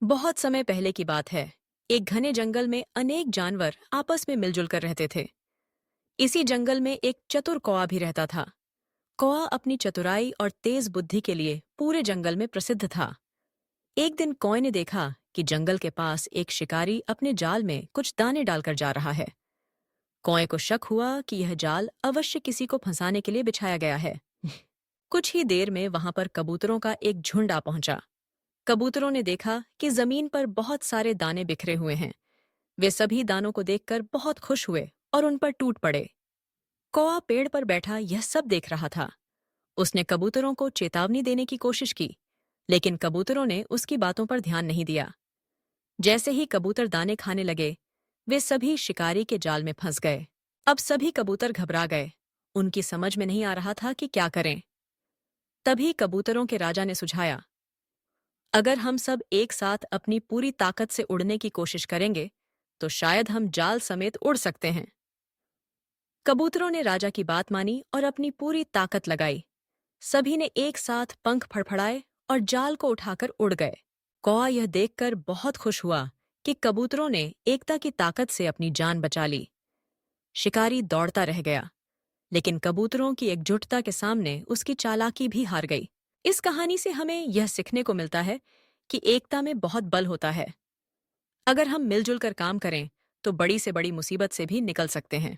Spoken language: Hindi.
बहुत समय पहले की बात है। एक घने जंगल में अनेक जानवर आपस में मिलजुल कर रहते थे। इसी जंगल में एक चतुर कौआ भी रहता था। कौआ अपनी चतुराई और तेज बुद्धि के लिए पूरे जंगल में प्रसिद्ध था। एक दिन कौए ने देखा कि जंगल के पास एक शिकारी अपने जाल में कुछ दाने डालकर जा रहा है। कौए को शक हुआ कि यह जाल अवश्य किसी को फंसाने के लिए बिछाया गया है। कुछ ही देर में वहां पर कबूतरों का एक झुंड आ पहुंचा। कबूतरों ने देखा कि जमीन पर बहुत सारे दाने बिखरे हुए हैं। वे सभी दानों को देखकर बहुत खुश हुए और उन पर टूट पड़े। कौआ पेड़ पर बैठा यह सब देख रहा था। उसने कबूतरों को चेतावनी देने की कोशिश की, लेकिन कबूतरों ने उसकी बातों पर ध्यान नहीं दिया। जैसे ही कबूतर दाने खाने लगे, वे सभी शिकारी के जाल में फंस गए। अब सभी कबूतर घबरा गए। उनकी समझ में नहीं आ रहा था कि क्या करें। तभी कबूतरों के राजा ने सुझाया, अगर हम सब एक साथ अपनी पूरी ताकत से उड़ने की कोशिश करेंगे, तो शायद हम जाल समेत उड़ सकते हैं। कबूतरों ने राजा की बात मानी और अपनी पूरी ताकत लगाई। सभी ने एक साथ पंख फड़फड़ाए और जाल को उठाकर उड़ गए। कौआ यह देखकर बहुत खुश हुआ कि कबूतरों ने एकता की ताकत से अपनी जान बचा ली। शिकारी दौड़ता रह गया, लेकिन कबूतरों की एकजुटता के सामने उसकी चालाकी भी हार गई। इस कहानी से हमें यह सीखने को मिलता है कि एकता में बहुत बल होता है। अगर हम मिलजुल कर काम करें, तो बड़ी से बड़ी मुसीबत से भी निकल सकते हैं।